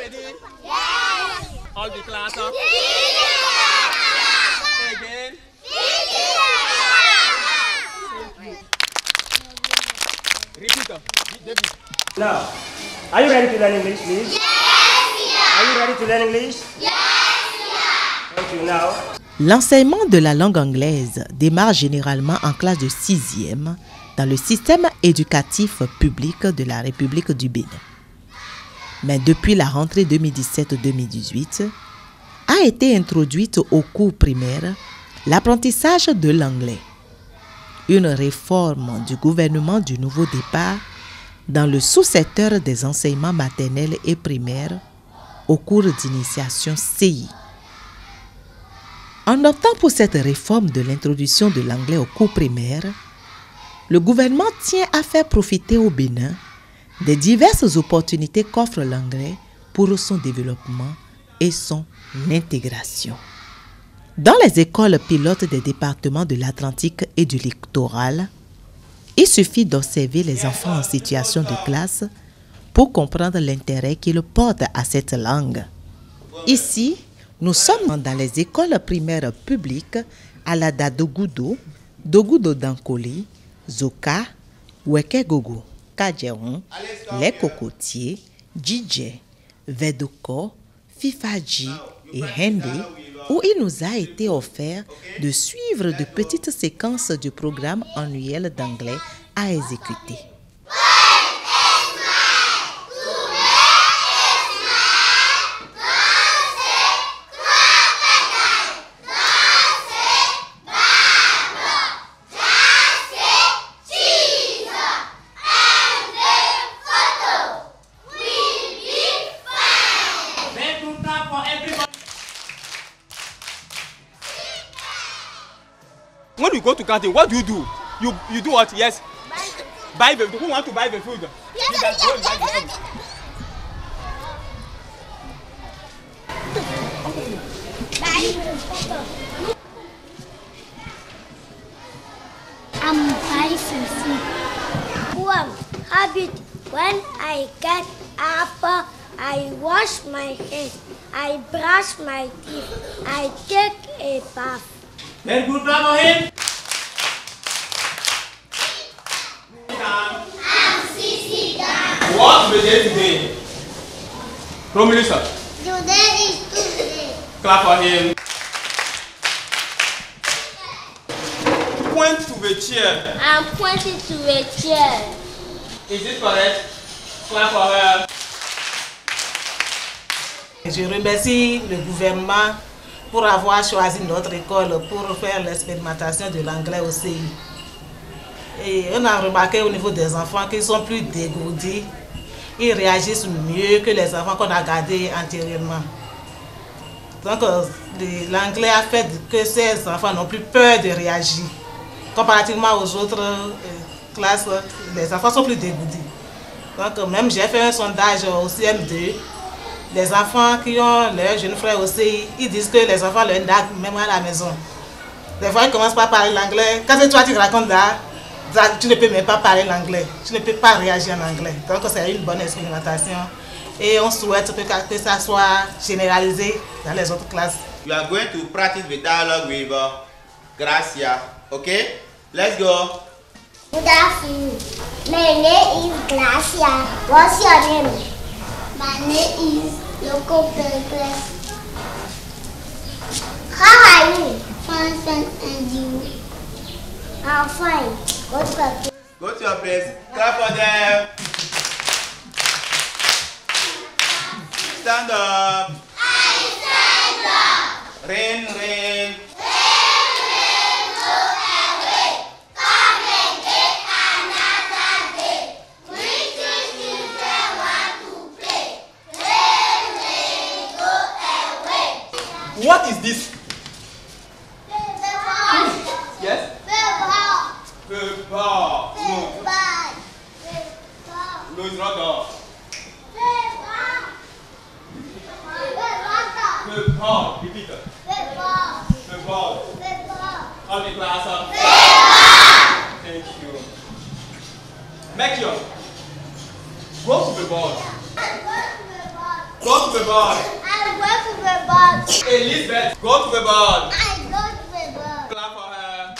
ready? Yes. All the class up. Again. Repeat. Now, are you ready to learn English, please? Yes, Are you ready to learn English? Yes, Thank you. Now. L'enseignement de la langue anglaise démarre généralement en classe de 6e dans le système éducatif public de la République du Bénin. Mais depuis la rentrée 2017-2018, a été introduite au cours primaire l'apprentissage de l'anglais, une réforme du gouvernement du nouveau départ dans le sous-secteur des enseignements maternels et primaires au cours d'initiation CI. En optant pour cette réforme de l'introduction de l'anglais au cours primaire, le gouvernement tient à faire profiter au Bénin des diverses opportunités qu'offre l'anglais pour son développement et son intégration. Dans les écoles pilotes des départements de l'Atlantique et du littoral, il suffit d'observer les enfants en situation de classe pour comprendre l'intérêt qu'ils portent à cette langue. Ici, nous sommes dans les écoles primaires publiques à la Dogudo, Dogudo Dankoli, Zoka, Wekegogo, Kadjeron, Les Cocotiers, Djidje, Vedoko, Fifaji et Hende, où il nous a été offert de suivre de petites séquences du programme annuel d'anglais à exécuter. When you go to canteen, what do? You do what? Yes. Buy the food. Who want to buy the food? You guys go and buy the food. I'm 5 One habit. When I get up, I wash my hands. I brush my teeth. I take a bath. Very good, bravo him. I'm sitting down. What we did today? Romulisa. Today is Tuesday. Clap for him. Point to the chair. I'm pointing to a chair. Is it correct? Clap for her. Je remercie le gouvernement pour avoir choisi notre école pour faire l'expérimentation de l'anglais au CI. Et on a remarqué au niveau des enfants qu'ils sont plus dégourdis. Ils réagissent mieux que les enfants qu'on a gardés antérieurement. Donc l'anglais a fait que ces enfants n'ont plus peur de réagir. Comparativement aux autres classes, les enfants sont plus dégourdis. Donc même j'ai fait un sondage au CM2. Les enfants qui ont leurs jeunes frères aussi, ils disent que les enfants leur narguent même à la maison. Des fois, ils commencent par parler l'anglais. Quand toi tu racontes là, tu ne peux même pas parler l'anglais. Tu ne peux pas réagir en anglais. Donc c'est une bonne expérimentation. Et on souhaite que ça soit généralisé dans les autres classes. You are going to practice the dialogue with Gracia. Okay? Let's go. Good afternoon. My name is Gracia. What's your name? My name is Loco Perkles. How are you? Fine, and you? I'm fine. Go to your place. Go to your place. Clap for them. Stand up. I stand up. Rain, rain. What is this? Yes? The ball. No, it's not dog. The ball. Repeat it. The ball. All the class up. Thank you. Make your. Go to the ball. Go to the board. I go to the board. Elizabeth, go to the board. I go to the board. Clap for her.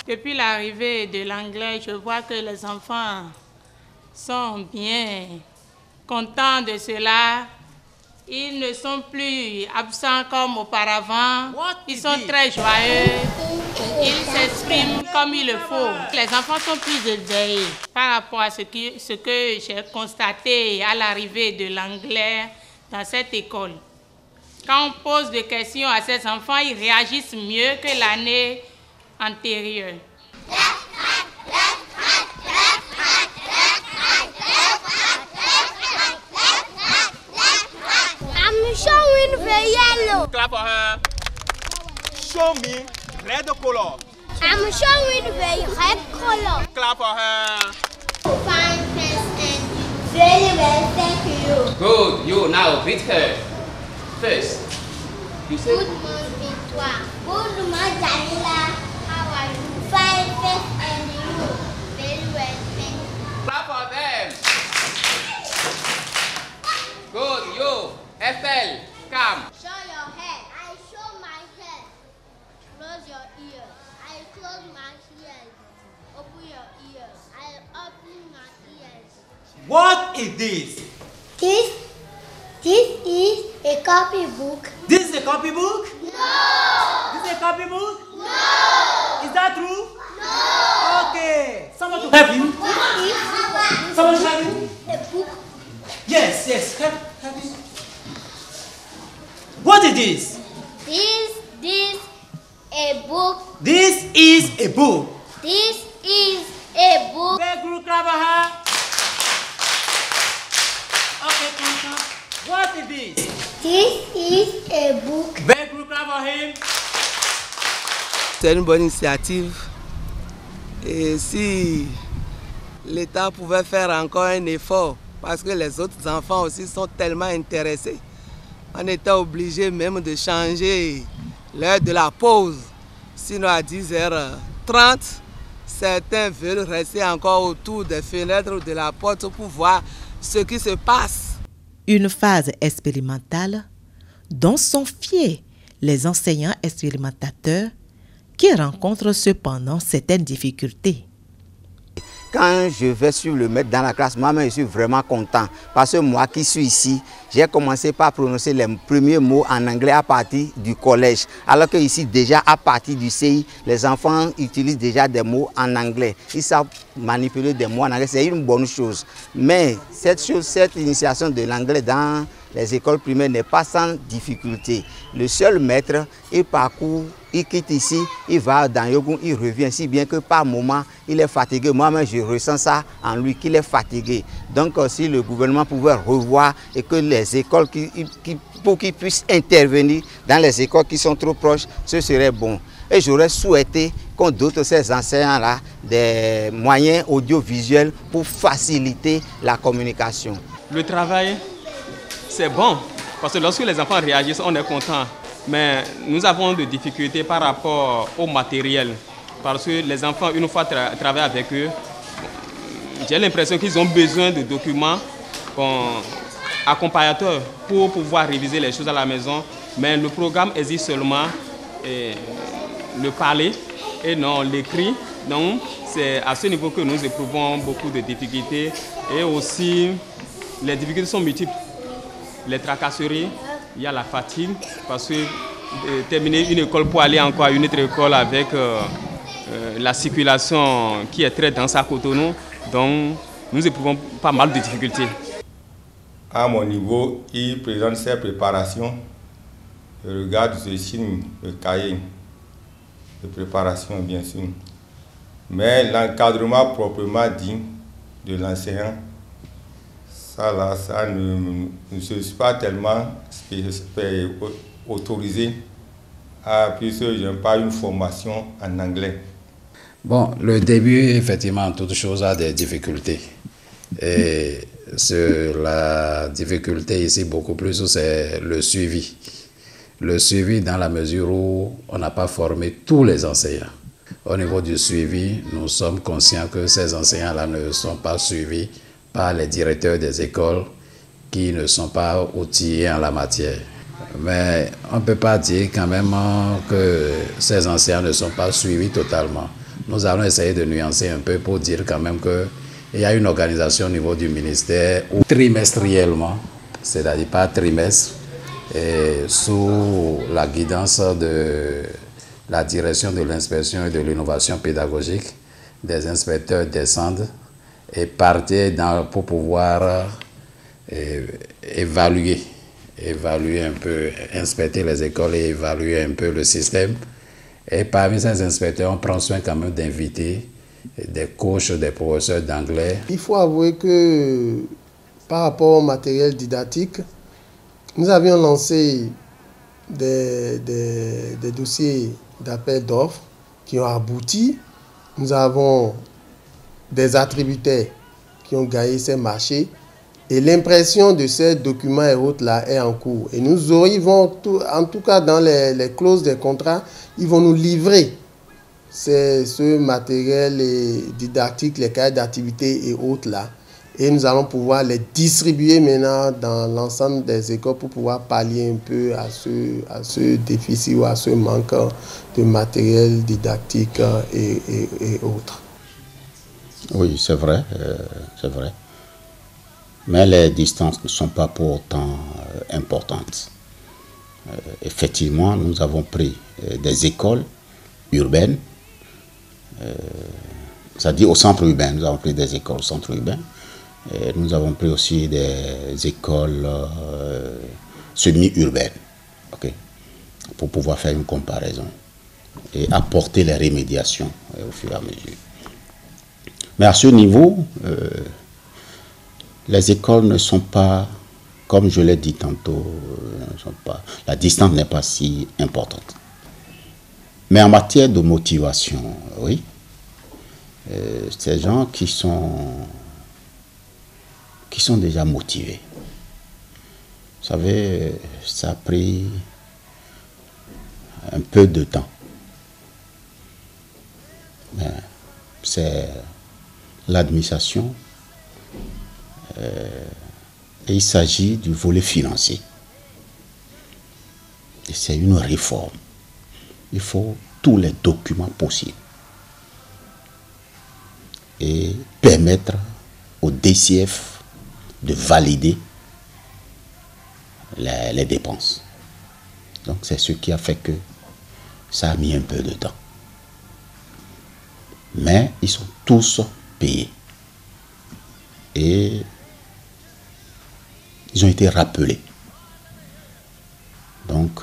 Depuis l'arrivée de l'anglais, je vois que les enfants sont bien contents de cela. Ils ne sont plus absents comme auparavant. Ils sont très joyeux. Ils s'expriment comme il le faut. Les enfants sont plus éveillés par rapport à ce que j'ai constaté à l'arrivée de l'anglais dans cette école. Quand on pose des questions à ces enfants, ils réagissent mieux que l'année antérieure. I'm showing the yellow. Clap for her. Show me red color. I'm showing the red color. Clap for her. Fine face and very well, thank you. Good, you now greet her. First, you say Good morning, Victoire. Good morning, Janila. How are you? Fine face and you. Very well, thank you. clap for them. Good, you, Ethel, come. Show your head. I show my head. Close your ears. I close my ears. Open your ears. I open my ears. What is this? This is a copybook. This is a copybook? No! This is a copybook? No! Is that true? No! Okay. Someone to help you? This Someone to help you? is a book. Yes, yes. Help you. What is this? This a book. This is a book. This is a book. Very good, clap for her. Okay, come. What is this? This is a book. Very good, clap for him. C'est une bonne initiative. Et si l'État pouvait faire encore un effort, parce que les autres enfants aussi sont tellement intéressés, on était obligé même de changer l'heure de la pause. Sinon à 10h30, certains veulent rester encore autour des fenêtres de la porte pour voir ce qui se passe. Une phase expérimentale dont sont fiers les enseignants expérimentateurs qui rencontrent cependant certaines difficultés. Quand je vais suivre le maître dans la classe, moi-même je suis vraiment content. Parce que moi qui suis ici, j'ai commencé par prononcer les premiers mots en anglais à partir du collège. Alors que ici déjà à partir du CI, les enfants utilisent déjà des mots en anglais. Ils savent manipuler des mots en anglais, c'est une bonne chose. Mais cette initiation de l'anglais dans les écoles primaires n'est pas sans difficulté. Le seul maître, il parcourt, il quitte ici, il va dans Yogum, il revient, si bien que par moment, il est fatigué. Moi-même, je ressens ça en lui, qu'il est fatigué. Donc, si le gouvernement pouvait revoir et que les écoles, pour qu'ils puissent intervenir dans les écoles qui sont trop proches, ce serait bon. Et j'aurais souhaité qu'on dote ces enseignants-là des moyens audiovisuels pour faciliter la communication. Le travail, c'est bon, parce que lorsque les enfants réagissent, on est content. Mais nous avons des difficultés par rapport au matériel. Parce que les enfants, une fois travaillent avec eux, j'ai l'impression qu'ils ont besoin de documents accompagnateurs pour pouvoir réviser les choses à la maison. Mais le programme existe seulement le parler et non l'écrit. Donc c'est à ce niveau que nous éprouvons beaucoup de difficultés. Et aussi, les difficultés sont multiples. Les tracasseries, il y a la fatigue, parce que terminer une école pour aller encore à une autre école avec la circulation qui est très dense à Cotonou, donc nous éprouvons pas mal de difficultés. À mon niveau, il présente ses préparations. Je regarde, je signe le cahier de préparation, bien sûr. Mais l'encadrement proprement dit de l'enseignant, ça ne suis pas tellement autorisé, puisque je n'ai pas une formation en anglais. Bon, le début, effectivement, toute chose a des difficultés. Et la difficulté ici, beaucoup plus, c'est le suivi. Le suivi dans la mesure où on n'a pas formé tous les enseignants. Au niveau du suivi, nous sommes conscients que ces enseignants-là ne sont pas suivis par les directeurs des écoles qui ne sont pas outillés en la matière. Mais on ne peut pas dire quand même que ces enseignants ne sont pas suivis totalement. Nous allons essayer de nuancer un peu pour dire quand même qu'il y a une organisation au niveau du ministère où trimestriellement, c'est-à-dire par trimestre, et sous la guidance de la direction de l'inspection et de l'innovation pédagogique, des inspecteurs descendent et partent pour pouvoir évaluer un peu, inspecter les écoles et évaluer un peu le système. Et parmi ces inspecteurs, on prend soin quand même d'inviter des coachs, des professeurs d'anglais. Il faut avouer que par rapport au matériel didactique, nous avions lancé des dossiers d'appel d'offres qui ont abouti. Nous avons des attributaires qui ont gagné ces marchés et l'impression de ces documents et autres-là est en cours. Et nous arrivons, en tout cas dans les clauses des contrats, ils vont nous livrer ce matériel didactique, les cahiers d'activité et autres-là. Et nous allons pouvoir les distribuer maintenant dans l'ensemble des écoles pour pouvoir pallier un peu à ce déficit ou à ce manque de matériel didactique et autres. Oui, c'est vrai, c'est vrai. Mais les distances ne sont pas pour autant importantes. Effectivement, nous avons pris des écoles urbaines, c'est-à-dire au centre urbain, nous avons pris des écoles au centre urbain. Et nous avons pris aussi des écoles semi-urbaines, okay, pour pouvoir faire une comparaison et apporter les remédiations au fur et à mesure. Mais à ce niveau, les écoles ne sont pas, comme je l'ai dit tantôt, la distance n'est pas si importante. Mais en matière de motivation, oui, ces gens qui sont déjà motivés. Vous savez, ça a pris un peu de temps. Mais c'est l'administration et il s'agit du volet financier. Et c'est une réforme. Il faut tous les documents possibles et permettre au DCF de valider les dépenses. Donc c'est ce qui a fait que ça a mis un peu de temps. Mais ils sont tous payés. Et ils ont été rappelés. Donc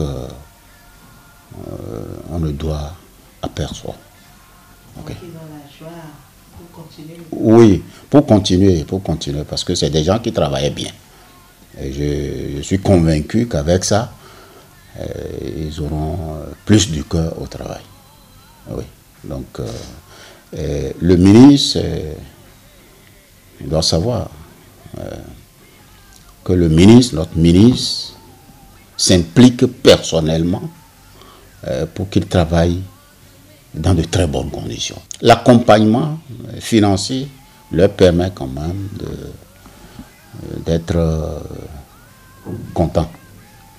on ne doit apercevoir. Okay. Oui, pour continuer, parce que c'est des gens qui travaillaient bien. Et je suis convaincu qu'avec ça, ils auront plus du cœur au travail. Oui. Donc, le ministre, il doit savoir que notre ministre, s'implique personnellement pour qu'il travaille dans de très bonnes conditions. L'accompagnement financier leur permet quand même d'être contents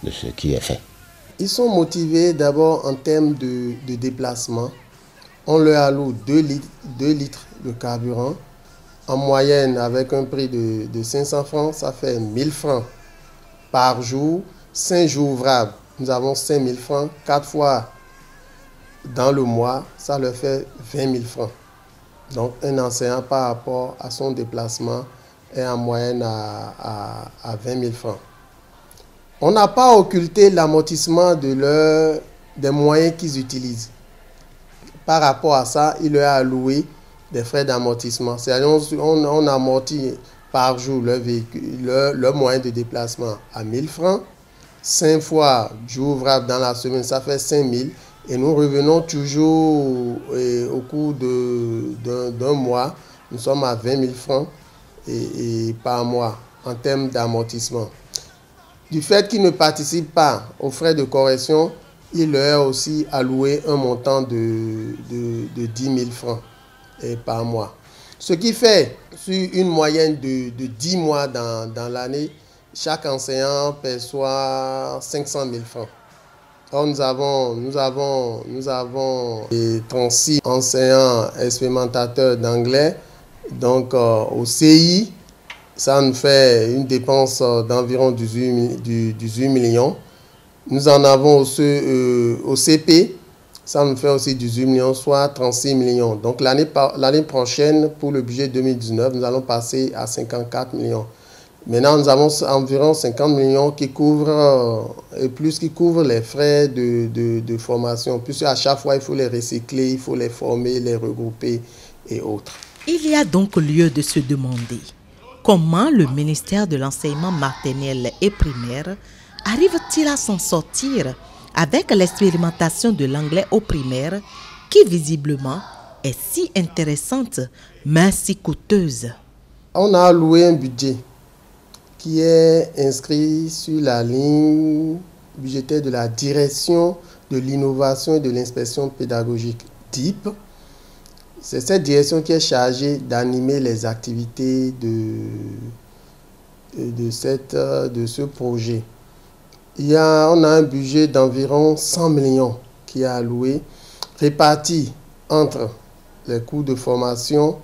de ce qui est fait. Ils sont motivés d'abord en termes de déplacement. On leur alloue 2 litres de carburant. En moyenne, avec un prix de 500 francs, ça fait 1000 francs par jour. 5 jours ouvrables, nous avons 5000 francs. 4 fois dans le mois, ça leur fait 20 000 francs. Donc, un enseignant par rapport à son déplacement est en moyenne à 20 000 francs. On n'a pas occulté l'amortissement des moyens qu'ils utilisent. Par rapport à ça, il leur a alloué des frais d'amortissement. C'est-à-dire on amortit par jour leur moyen de déplacement à 1000 francs. 5 fois jour ouvrable dans la semaine, ça fait 5000. Et nous revenons toujours au cours d'un mois. Nous sommes à 20 000 francs et par mois en termes d'amortissement. Du fait qu'ils ne participent pas aux frais de correction, il leur a aussi alloué un montant de 10 000 francs par mois. Ce qui fait, sur une moyenne de 10 mois dans l'année, chaque enseignant perçoit 500 000 francs. Or, nous avons 36 enseignants expérimentateurs d'anglais. Donc, au CI, ça nous fait une dépense d'environ 18 millions. Nous en avons au CP, ça nous fait aussi 18 millions, soit 36 millions. Donc, l'année prochaine, pour le budget 2019, nous allons passer à 54 millions. Maintenant, nous avons environ 50 millions qui couvrent les frais de formation, puisque à chaque fois, il faut les recycler, il faut les former, les regrouper et autres. Il y a donc lieu de se demander comment le ministère de l'enseignement maternel et primaire arrive-t-il à s'en sortir avec l'expérimentation de l'anglais au primaire qui visiblement est si intéressante mais si coûteuse. On a alloué un budget qui est inscrit sur la ligne budgétaire de la direction de l'innovation et de l'inspection pédagogique DIP. C'est cette direction qui est chargée d'animer les activités de ce projet. On a un budget d'environ 100 millions qui est alloué, réparti entre les coûts de formation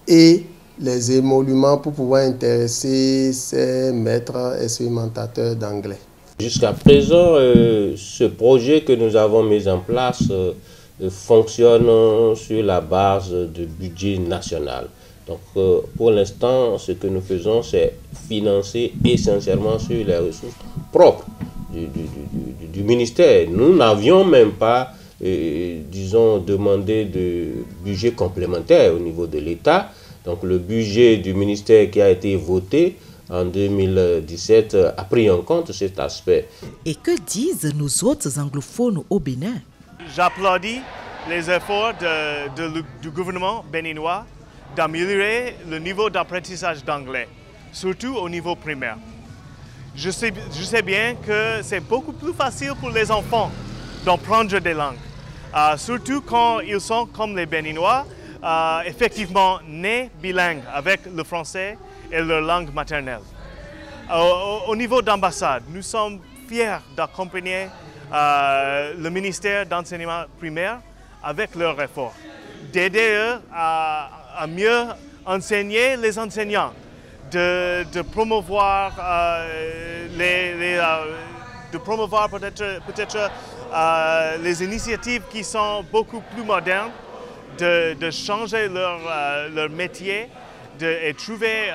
et les émoluments pour pouvoir intéresser ces maîtres expérimentateurs d'anglais. Jusqu'à présent, ce projet que nous avons mis en place fonctionne sur la base du budget national. Donc, pour l'instant, ce que nous faisons, c'est financer essentiellement sur les ressources propres du ministère. Nous n'avions même pas, disons, demandé de budget complémentaire au niveau de l'État. Donc, le budget du ministère qui a été voté en 2017 a pris en compte cet aspect. Et que disent nos autres anglophones au Bénin? J'applaudis les efforts du gouvernement béninois d'améliorer le niveau d'apprentissage d'anglais, surtout au niveau primaire. Je sais bien que c'est beaucoup plus facile pour les enfants d'apprendre des langues, surtout quand ils sont comme les Béninois, effectivement nés bilingues avec le français et leur langue maternelle. Au niveau d'ambassade, nous sommes fiers d'accompagner le ministère d'enseignement primaire avec leurs efforts, d'aider eux à mieux enseigner les enseignants, de promouvoir peut-être les initiatives qui sont beaucoup plus modernes, de changer leur métier et trouver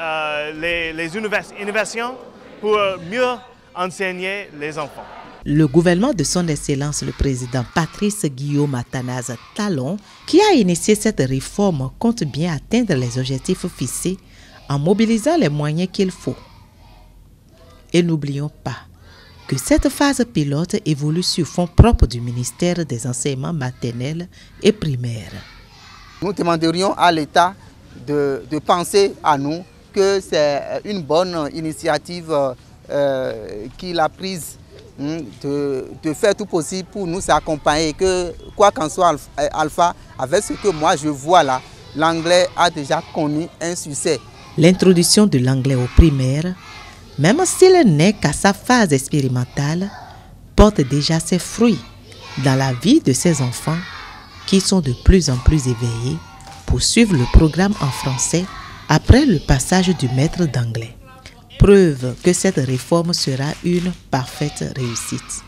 les innovations pour mieux enseigner les enfants. Le gouvernement de son Excellence le président Patrice Guillaume Athanase Talon, qui a initié cette réforme, compte bien atteindre les objectifs fixés en mobilisant les moyens qu'il faut. Et n'oublions pas que cette phase pilote évolue sur fonds propres du ministère des enseignements maternels et primaires. Nous demanderions à l'État de penser à nous que c'est une bonne initiative qu'il a prise, de faire tout possible pour nous accompagner, que quoi qu'en soit Alpha, avec ce que moi je vois là, l'anglais a déjà connu un succès. L'introduction de l'anglais au primaire, même s'il n'est qu'à sa phase expérimentale, porte déjà ses fruits dans la vie de ces enfants qui sont de plus en plus éveillés pour suivre le programme en français après le passage du maître d'anglais. Preuve que cette réforme sera une parfaite réussite.